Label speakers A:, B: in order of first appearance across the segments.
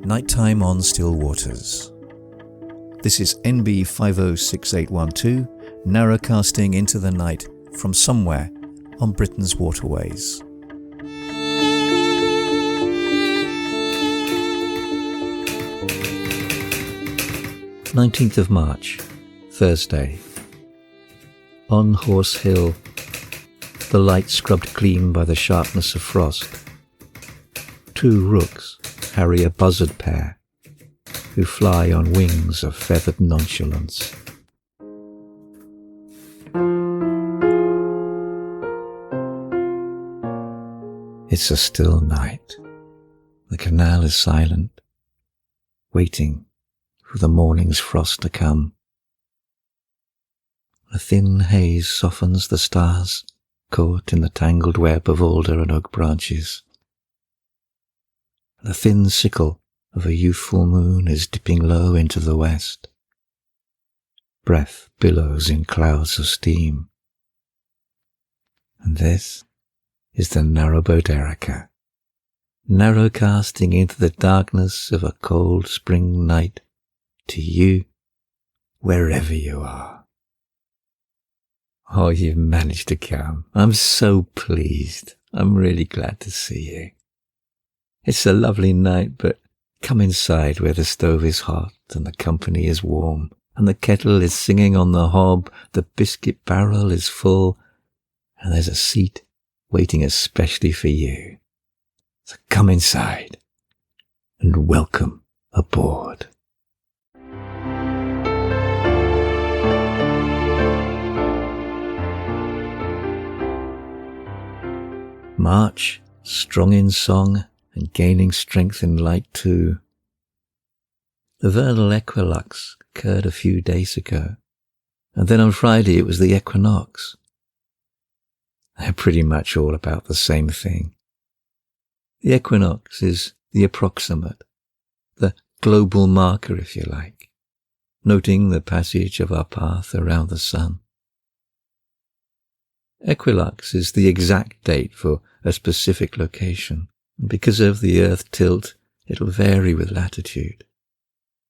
A: Nighttime on Still Waters. This is NB 506812, narrowcasting into the night from somewhere on Britain's waterways. March 19th, Thursday. On Horse Hill, the light scrubbed clean by the sharpness of frost. Two rooks harry a buzzard pair, who fly on wings of feathered nonchalance. It's a still night. The canal is silent, waiting for the morning's frost to come. A thin haze softens the stars, caught in the tangled web of alder and oak branches. The thin sickle of a youthful moon is dipping low into the west. Breath billows in clouds of steam. And this is the narrowboat Erica, narrowcasting into the darkness of a cold spring night to you, wherever you are. Oh, you've managed to come. I'm so pleased. I'm really glad to see you. It's a lovely night, but come inside where the stove is hot and the company is warm and the kettle is singing on the hob, the biscuit barrel is full, and there's a seat waiting especially for you. So come inside and welcome aboard. March, strong in song and gaining strength in light too. The vernal equinox occurred a few days ago, and then on Friday it was the equinox. They're pretty much all about the same thing. The equinox is the approximate, the global marker if you like, noting the passage of our path around the sun. Equinox is the exact date for a specific location, and because of the Earth tilt, it'll vary with latitude.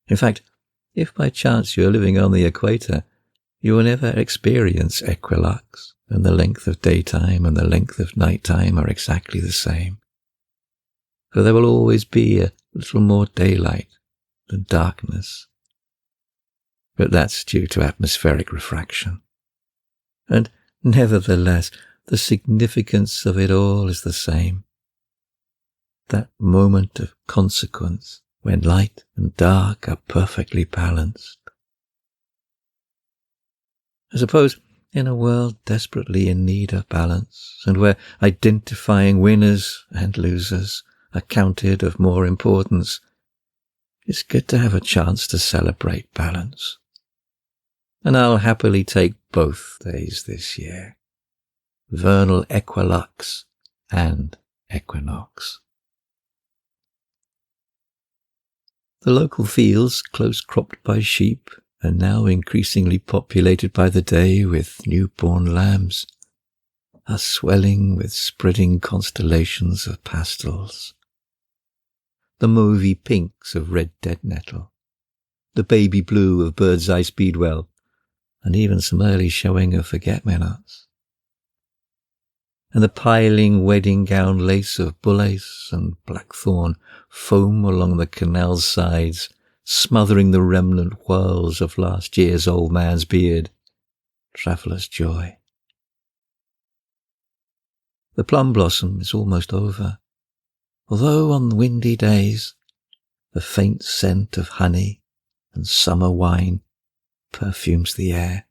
A: In fact, if by chance you're living on the equator, you will never experience equinox, and the length of daytime and the length of nighttime are exactly the same. For there will always be a little more daylight than darkness. But that's due to atmospheric refraction. And nevertheless, the significance of it all is the same. That moment of consequence when light and dark are perfectly balanced. I suppose in a world desperately in need of balance, and where identifying winners and losers are counted of more importance, it's good to have a chance to celebrate balance. And I'll happily take both days this year. Vernal equinox and equinox. The local fields, close cropped by sheep, are now increasingly populated by the day with newborn lambs, are swelling with spreading constellations of pastels. The mauvey pinks of red dead nettle, the baby blue of bird's eye speedwell, and even some early showing of forget-me-nots. And the piling wedding gown lace of bullace and blackthorn foam along the canal's sides, smothering the remnant whirls of last year's old man's beard. Traveller's joy. The plum blossom is almost over, although on windy days the faint scent of honey and summer wine perfumes the air.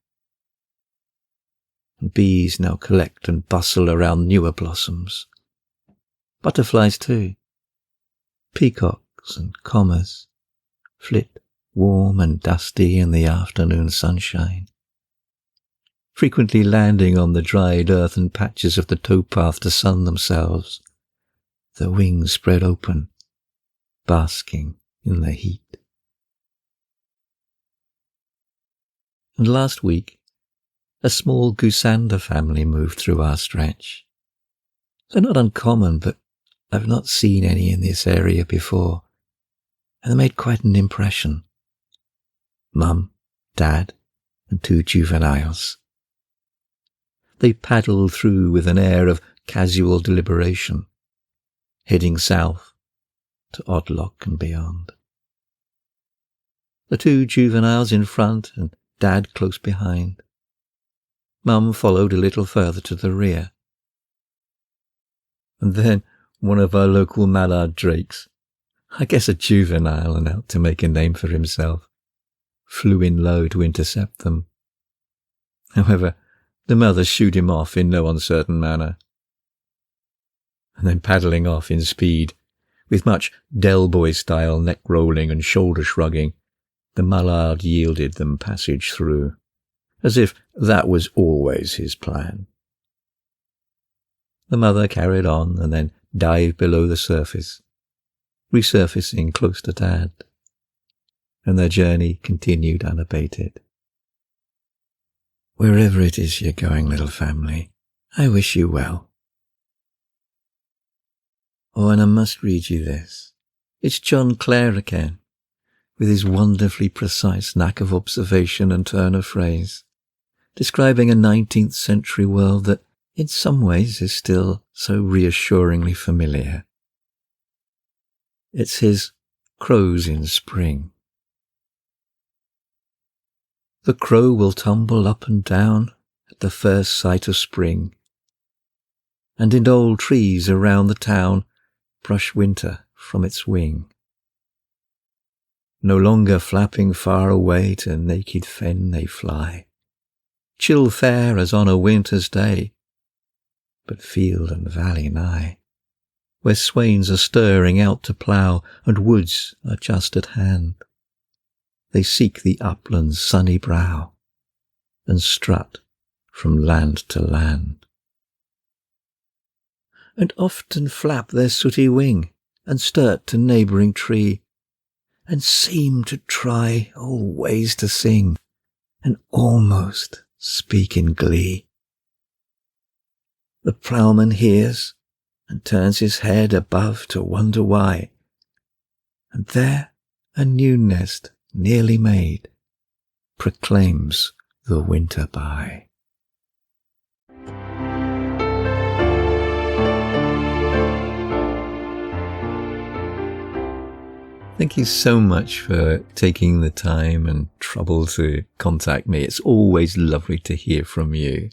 A: And bees now collect and bustle around newer blossoms. Butterflies too. Peacocks and commas flit warm and dusty in the afternoon sunshine, frequently landing on the dried earthen patches of the towpath to sun themselves, their wings spread open, basking in the heat. And last week, a small goosander family moved through our stretch. They're not uncommon, but I've not seen any in this area before, and they made quite an impression. Mum, Dad, and 2 juveniles. They paddled through with an air of casual deliberation, heading south to Oddlock and beyond. The 2 juveniles in front and Dad close behind. Mum followed a little further to the rear. And then one of our local mallard drakes, I guess a juvenile and out to make a name for himself, flew in low to intercept them. However, the mother shooed him off in no uncertain manner. And then paddling off in speed, with much Del Boy-style neck-rolling and shoulder-shrugging, the mallard yielded them passage through, as if that was always his plan. The mother carried on and then dived below the surface, resurfacing close to Dad, and their journey continued unabated. Wherever it is you're going, little family, I wish you well. Oh, and I must read you this. It's John Clare again, with his wonderfully precise knack of observation and turn of phrase, describing a 19th century world that in some ways is still so reassuringly familiar. It's his Crows in Spring. The crow will tumble up and down at the first sight of spring, and in old trees around the town brush winter from its wing. No longer flapping far away to naked fen they fly, chill fair as on a winter's day, but field and valley nigh, where swains are stirring out to plough and woods are just at hand. They seek the upland's sunny brow and strut from land to land, and often flap their sooty wing and sturt to neighbouring tree, and seem to try all ways to sing and almost speak in glee. The ploughman hears and turns his head above to wonder why, and there a new nest nearly made proclaims the winter by. Thank you so much for taking the time and trouble to contact me. It's always lovely to hear from you.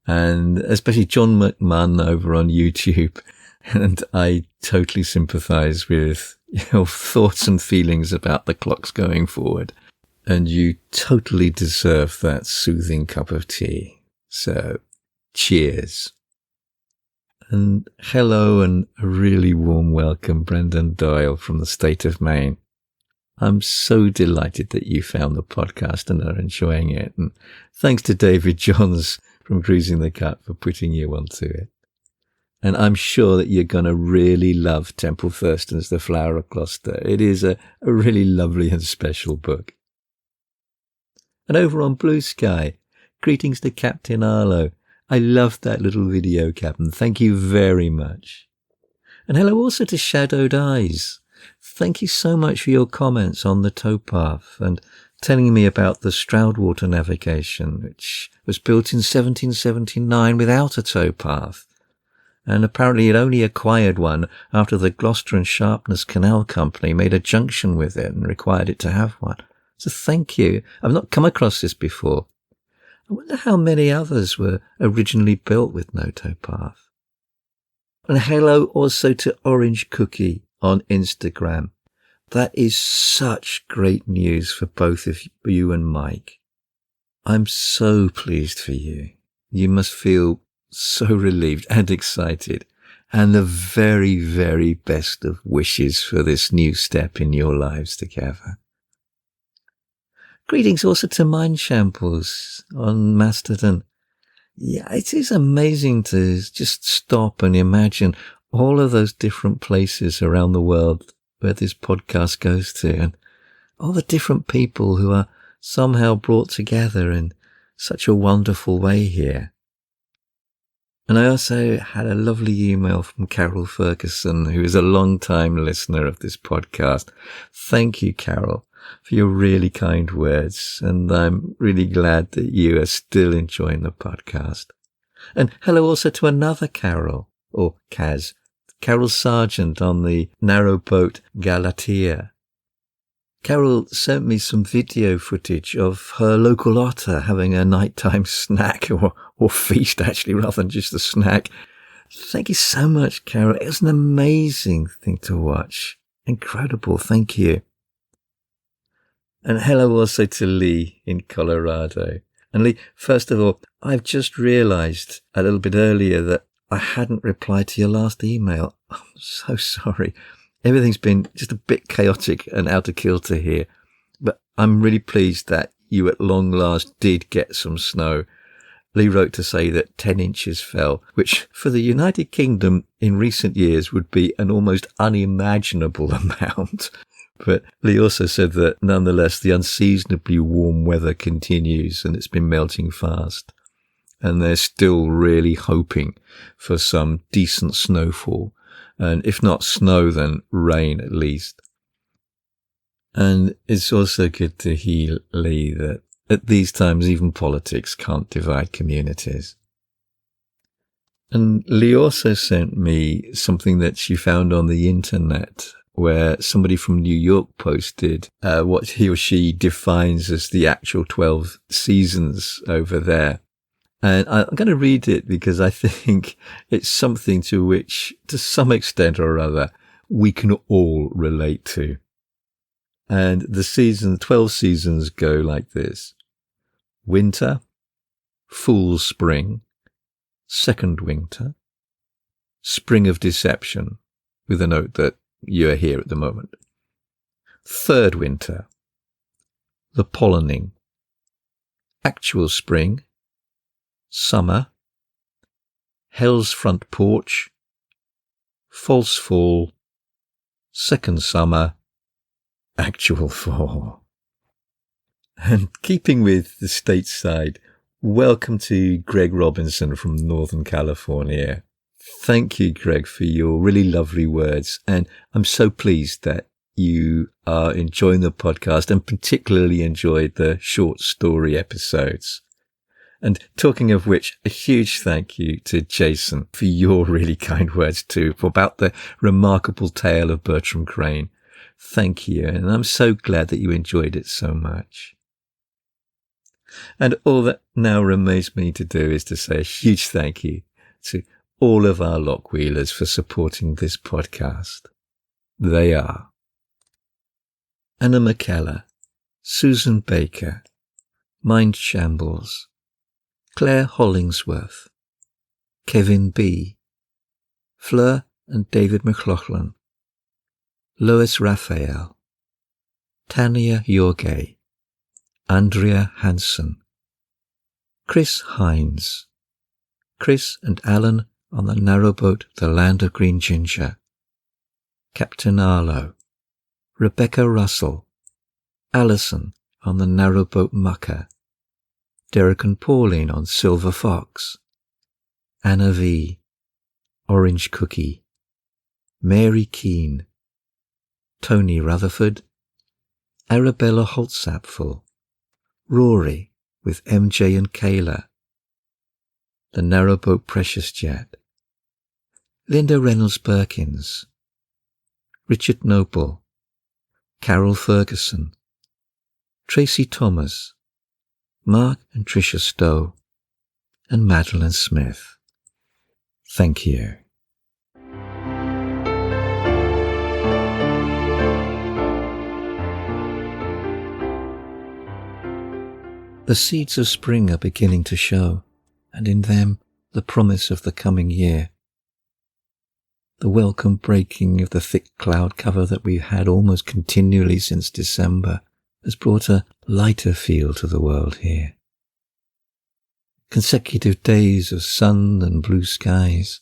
A: And especially John McMahon over on YouTube. And I totally sympathise with your thoughts and feelings about the clocks going forward. And you totally deserve that soothing cup of tea. So, cheers. And hello and a really warm welcome, Brendan Doyle from the state of Maine. I'm so delighted that you found the podcast and are enjoying it. And thanks to David Johns from Cruising the Cut for putting you onto it. And I'm sure that you're going to really love Temple Thurston's The Flower of Gloucester. It is a really lovely and special book. And over on Blue Sky, greetings to Captain Arlo. I loved that little video, Captain. Thank you very much. And hello also to Shadowed Eyes. Thank you so much for your comments on the towpath and telling me about the Stroudwater navigation, which was built in 1779 without a towpath. And apparently it only acquired one after the Gloucester and Sharpness Canal Company made a junction with it and required it to have one. So thank you. I've not come across this before. I wonder how many others were originally built with no towpath. And hello also to Orange Cookie on Instagram. That is such great news for both of you and Mike. I'm so pleased for you. You must feel so relieved and excited, and the very, very best of wishes for this new step in your lives together. Greetings also to Mind Shambles on Mastodon. Yeah, it is amazing to just stop and imagine all of those different places around the world where this podcast goes to, and all the different people who are somehow brought together in such a wonderful way here. And I also had a lovely email from Carol Ferguson, who is a long-time listener of this podcast. Thank you, Carol, for your really kind words, and I'm really glad that you are still enjoying the podcast. And hello also to another Carol, or Kaz, Carol Sargent on the narrowboat Galatea. Carol sent me some video footage of her local otter having a nighttime snack, or feast actually, rather than just a snack. Thank you so much, Carol. It was an amazing thing to watch. Incredible. Thank you. And hello also to Lee in Colorado. And Lee, first of all, I've just realized a little bit earlier that I hadn't replied to your last email. I'm so sorry. Everything's been just a bit chaotic and out of kilter here, but I'm really pleased that you at long last did get some snow. Lee wrote to say that 10 inches fell, which for the United Kingdom in recent years would be an almost unimaginable amount. But Lee also said that nonetheless the unseasonably warm weather continues and it's been melting fast. And they're still really hoping for some decent snowfall. And if not snow, then rain at least. And it's also good to hear, Lee, that at these times even politics can't divide communities. And Lee also sent me something that she found on the internet, where somebody from New York posted what he or she defines as the actual 12 seasons over there. And I'm going to read it because I think it's something to which, to some extent or other, we can all relate to. And the 12 seasons go like this: winter, full spring, second winter, spring of deception, with a note that you're here at the moment, third winter, the pollinating, actual spring, summer, hell's front porch, false fall, second summer, actual fall. And keeping with the stateside, welcome to Greg Robinson from Northern California. Thank you, Greg, for your really lovely words. And I'm so pleased that you are enjoying the podcast and particularly enjoyed the short story episodes. And talking of which, a huge thank you to Jason for your really kind words too, about the remarkable tale of Bertram Crane. Thank you. And I'm so glad that you enjoyed it so much. And all that now remains me to do is to say a huge thank you to all of our Lockwheelers for supporting this podcast. They are Anna McKellar, Susan Baker, Mind Shambles, Clare Hollingsworth, Kevin B., Fleur and David Mcloughlin, Lois Raphael, Tania Yorgey, Andrea Hansen, Chris Hinds, Chris and Alan on the narrowboat The Land of Green Ginger, Captain Arlo, Rebecca Russell, Allison on the narrowboat Mukka, Derek and Pauline on Silver Fox, Anna V, Orange Cookie, Mary Keane, Tony Rutherford, Arabella Holzapfel, Rory with MJ and Kayla, the narrowboat Precious Jet, Linda Reynolds Burkins, Richard Noble, Carol Ferguson, Tracy Thomas, Mark and Tricia Stowe, and Madeline Smith. Thank you. The seeds of spring are beginning to show, and in them the promise of the coming year. The welcome breaking of the thick cloud cover that we've had almost continually since December has brought a lighter feel to the world here. Consecutive days of sun and blue skies,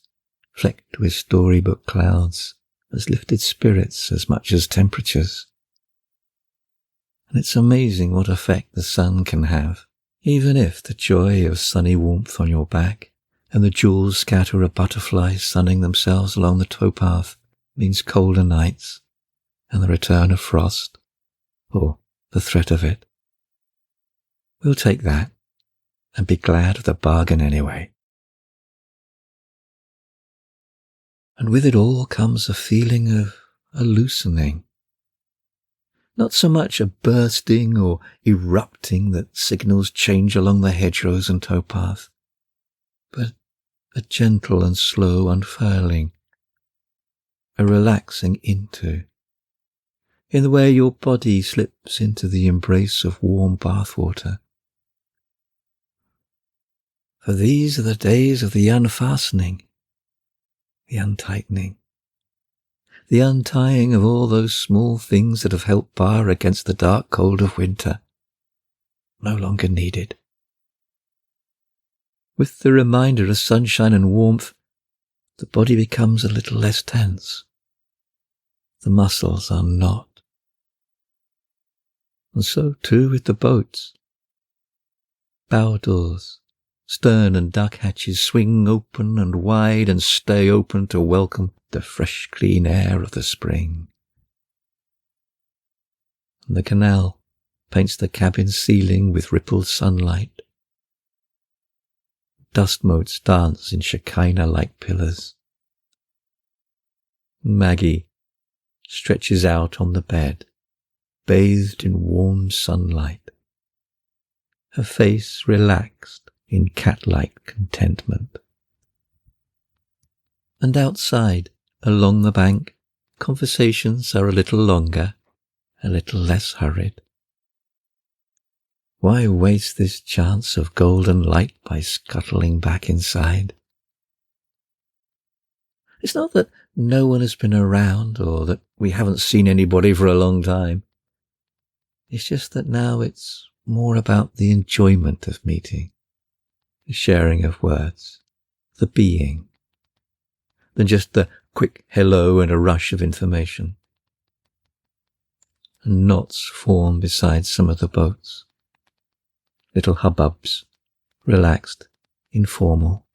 A: flecked with storybook clouds, has lifted spirits as much as temperatures. And it's amazing what effect the sun can have, Even if the joy of sunny warmth on your back and the jewels scatter of butterflies sunning themselves along the towpath means colder nights and the return of frost, or the threat of it, we'll take that and be glad of the bargain anyway. And with it all comes a feeling of a loosening. Not so much a bursting or erupting that signals change along the hedgerows and towpath, but a gentle and slow unfurling, a relaxing into, in the way your body slips into the embrace of warm bathwater. For these are the days of the unfastening, the untightening, the untying of all those small things that have helped bar against the dark cold of winter, no longer needed. With the reminder of sunshine and warmth, the body becomes a little less tense. The muscles are not. And so too with the boats. Bow doors, stern and duck hatches swing open and wide and stay open to welcome the fresh clean air of the spring. And the canal paints the cabin ceiling with rippled sunlight. Dust motes dance in Shekinah-like pillars. Maggie stretches out on the bed, bathed in warm sunlight, her face relaxed in cat-like contentment. And outside, along the bank, conversations are a little longer, a little less hurried. Why waste this chance of golden light by scuttling back inside? It's not that no one has been around or that we haven't seen anybody for a long time. It's just that now it's more about the enjoyment of meeting, the sharing of words, the being, than just the quick hello and a rush of information. And knots form beside some of the boats. Little hubbubs, relaxed, informal.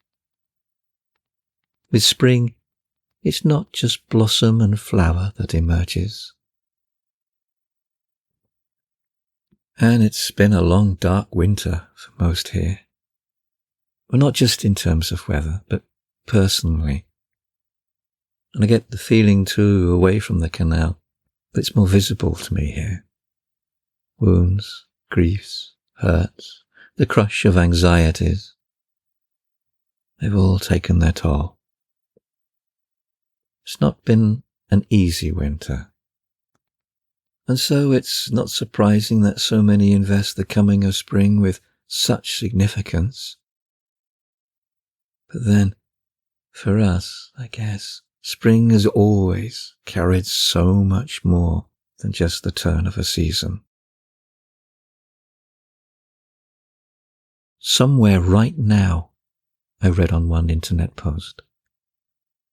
A: With spring, it's not just blossom and flower that emerges. And it's been a long, dark winter for most here. Well, not just in terms of weather, but personally. And I get the feeling too, away from the canal, that it's more visible to me here. Wounds, griefs, hurts, the crush of anxieties. They've all taken their toll. It's not been an easy winter. And so it's not surprising that so many invest the coming of spring with such significance. But then, for us, I guess, spring has always carried so much more than just the turn of a season. Somewhere right now, I read on one internet post,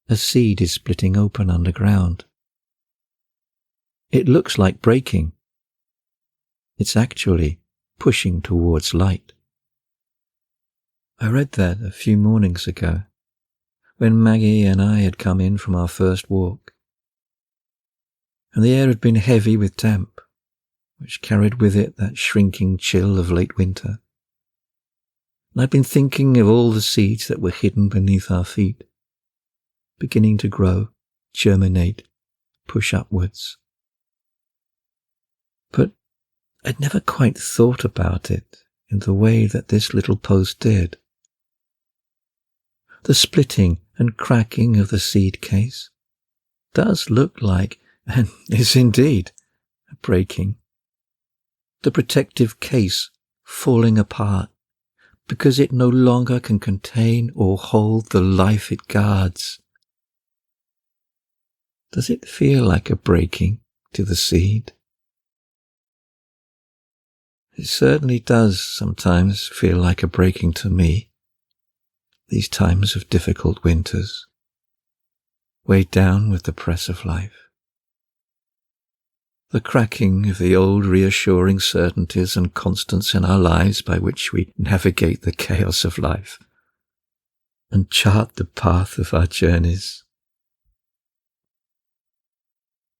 A: a seed is splitting open underground. It looks like breaking. It's actually pushing towards light. I read that a few mornings ago, when Maggie and I had come in from our first walk, and the air had been heavy with damp, which carried with it that shrinking chill of late winter. And I'd been thinking of all the seeds that were hidden beneath our feet, beginning to grow, germinate, push upwards. But I'd never quite thought about it in the way that this little post did. The splitting and cracking of the seed case does look like, and is indeed, a breaking. The protective case falling apart because it no longer can contain or hold the life it guards. Does it feel like a breaking to the seed? It certainly does sometimes feel like a breaking to me, these times of difficult winters, weighed down with the press of life. the cracking of the old reassuring certainties and constants in our lives by which we navigate the chaos of life and chart the path of our journeys.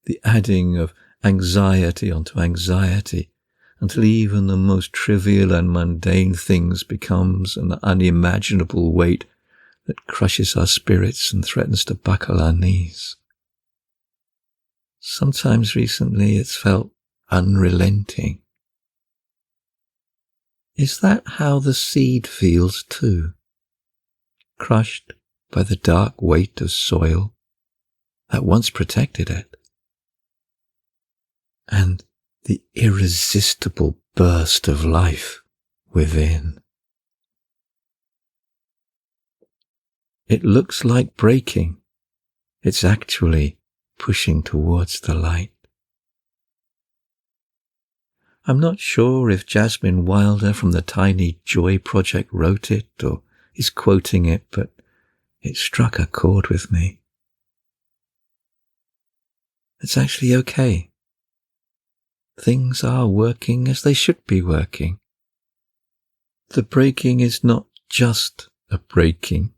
A: The adding of anxiety onto anxiety until even the most trivial and mundane things becomes an unimaginable weight that crushes our spirits and threatens to buckle our knees. Sometimes recently it's felt unrelenting. Is that how the seed feels too? Crushed by the dark weight of soil that once protected it, and the irresistible burst of life within. It looks like breaking. It's actually pushing towards the light. I'm not sure if Jasmine Wilder from the Tiny Joy Project wrote it or is quoting it, but it struck a chord with me. It's actually okay. Things are working as they should be working. The breaking is not just a breaking.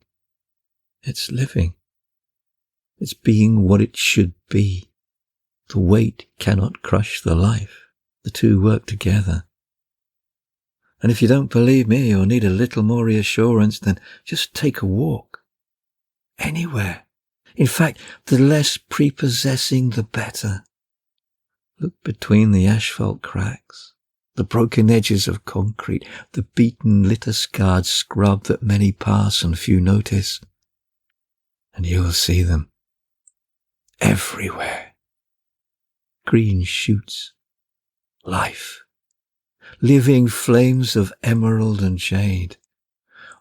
A: It's living. It's being what it should be. The weight cannot crush the life. The two work together. And if you don't believe me or need a little more reassurance, then just take a walk. Anywhere. In fact, the less prepossessing, the better. Look between the asphalt cracks, the broken edges of concrete, the beaten, litter-scarred scrub that many pass and few notice, and you will see them everywhere. Green shoots, life, living flames of emerald and jade.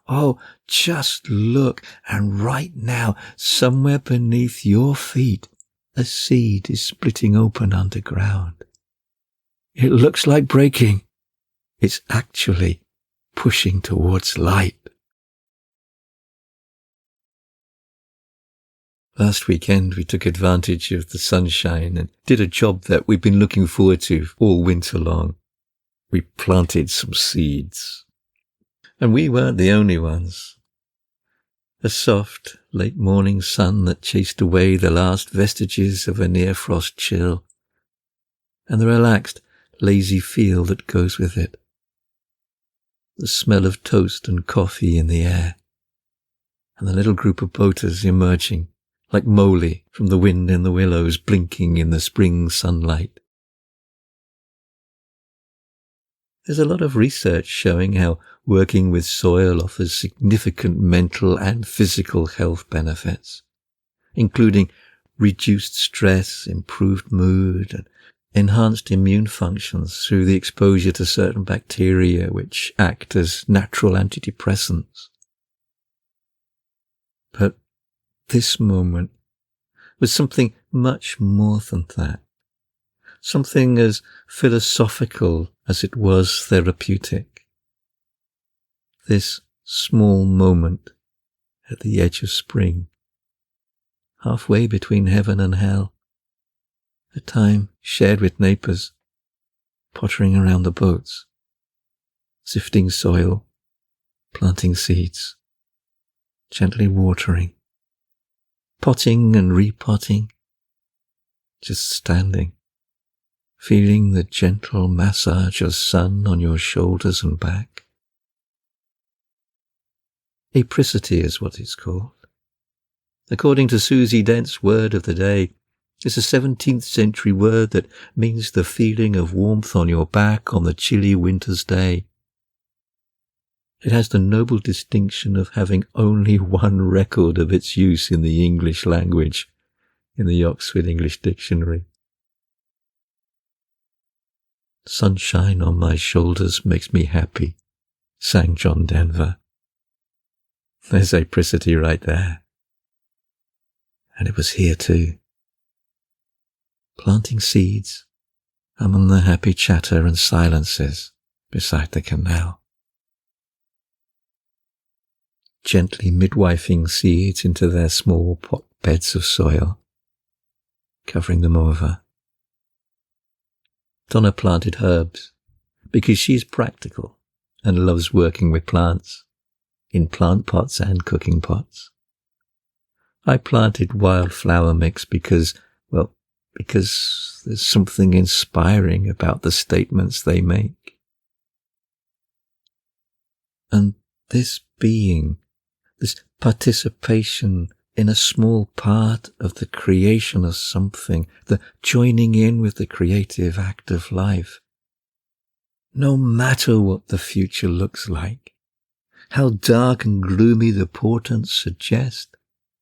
A: Oh, just look, and right now, somewhere beneath your feet, a seed is splitting open underground. It looks like breaking. It's actually pushing towards light. Last weekend we took advantage of the sunshine and did a job that we've been looking forward to all winter long. We planted some seeds. And we weren't the only ones. A soft, late morning sun that chased away the last vestiges of a near-frost chill, and the relaxed, lazy feel that goes with it. The smell of toast and coffee in the air, and the little group of boaters emerging, like moly from the wind in the willows blinking in the spring sunlight. There's a lot of research showing how working with soil offers significant mental and physical health benefits, including reduced stress, improved mood, and enhanced immune functions through the exposure to certain bacteria which act as natural antidepressants. But this moment was something much more than that. Something as philosophical as it was therapeutic. This small moment at the edge of spring, halfway between heaven and hell, a time shared with neighbours, pottering around the boats, sifting soil, planting seeds, gently watering, potting and repotting, just standing, feeling the gentle massage of sun on your shoulders and back. Apricity is what it's called. According to Susie Dent's word of the day, it's a 17th century word that means the feeling of warmth on your back on the chilly winter's day. It has the noble distinction of having only one record of its use in the English language, in the Oxford English Dictionary. Sunshine on my shoulders makes me happy, sang John Denver. There's apricity right there. And it was here too. Planting seeds among the happy chatter and silences beside the canal. Gently midwifing seeds into their small pot beds of soil, covering them over. Donna planted herbs because she's practical and loves working with plants, in plant pots and cooking pots. I planted wildflower mix because there's something inspiring about the statements they make. And this being, this participation in a small part of the creation of something, the joining in with the creative act of life, no matter what the future looks like, how dark and gloomy the portents suggest,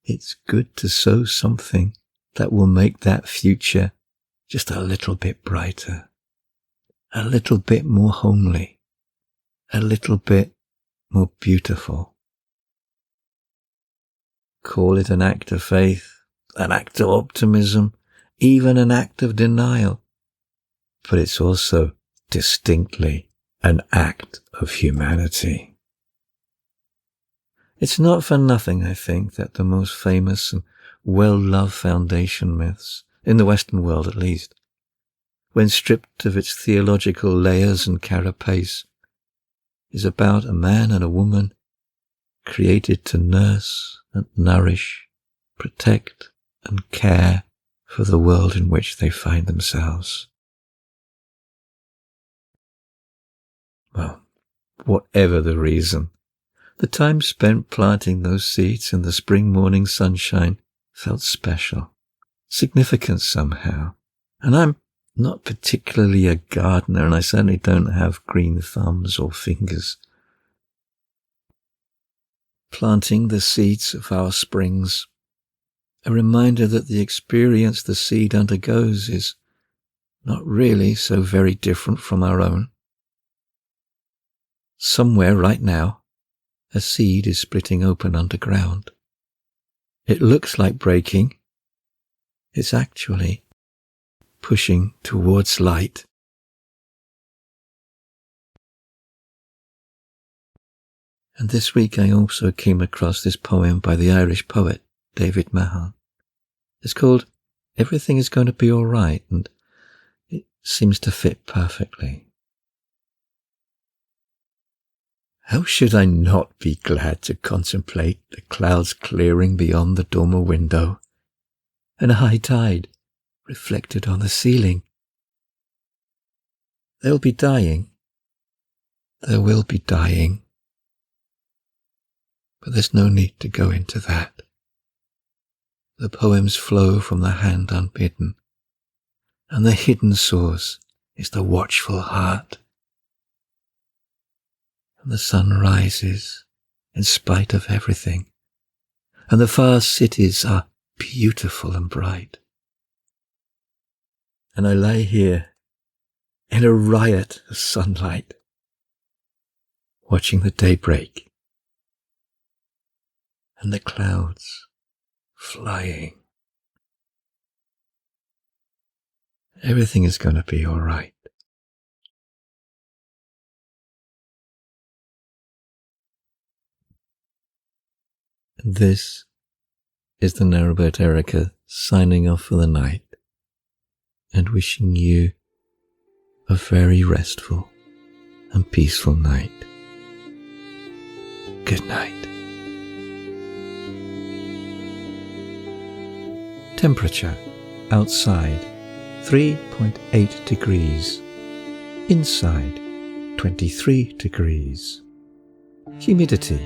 A: it's good to sow something that will make that future just a little bit brighter, a little bit more homely, a little bit more beautiful. Call it an act of faith, an act of optimism, even an act of denial. But it's also distinctly an act of humanity. It's not for nothing, I think, that the most famous and well-loved foundation myths, in the Western world at least, when stripped of its theological layers and carapace, is about a man and a woman created to nurse and nourish, protect and care for the world in which they find themselves. Well, whatever the reason, the time spent planting those seeds in the spring morning sunshine felt special, significant somehow. And I'm not particularly a gardener, and I certainly don't have green thumbs or fingers. Planting the seeds of our springs, a reminder that the experience the seed undergoes is not really so very different from our own. Somewhere right now, a seed is splitting open underground. It looks like breaking. It's actually pushing towards light. And this week I also came across this poem by the Irish poet David Mahan. It's called Everything is Going to Be All Right, and it seems to fit perfectly. How should I not be glad to contemplate the clouds clearing beyond the dormer window, and a high tide reflected on the ceiling? They'll be dying. There will be dying. But there's no need to go into that. The poems flow from the hand unbidden, and the hidden source is the watchful heart. And the sun rises in spite of everything, and the far cities are beautiful and bright. And I lie here in a riot of sunlight, watching the daybreak and the clouds flying. Everything is going to be all right. And this is the narrowboat Erica signing off for the night and wishing you a very restful and peaceful night. Good night. Temperature outside 3.8 degrees, inside 23 degrees. Humidity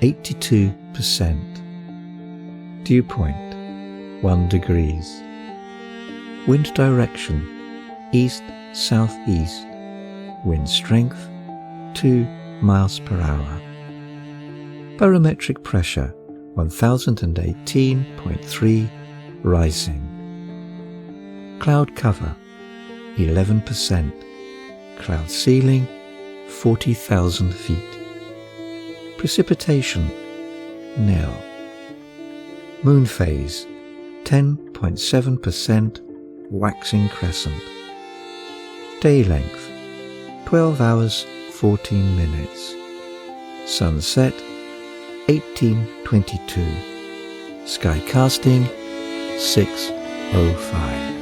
A: 82%. Dew point 1 degrees. Wind direction east-southeast. Wind strength 2 miles per hour. Barometric pressure 1018.3 rising. Cloud cover 11%. Cloud ceiling 40,000 feet. Precipitation nil. Moon phase 10.7% waxing crescent. Day length 12 hours 14 minutes. Sunset 18:22. Sky casting 6:05.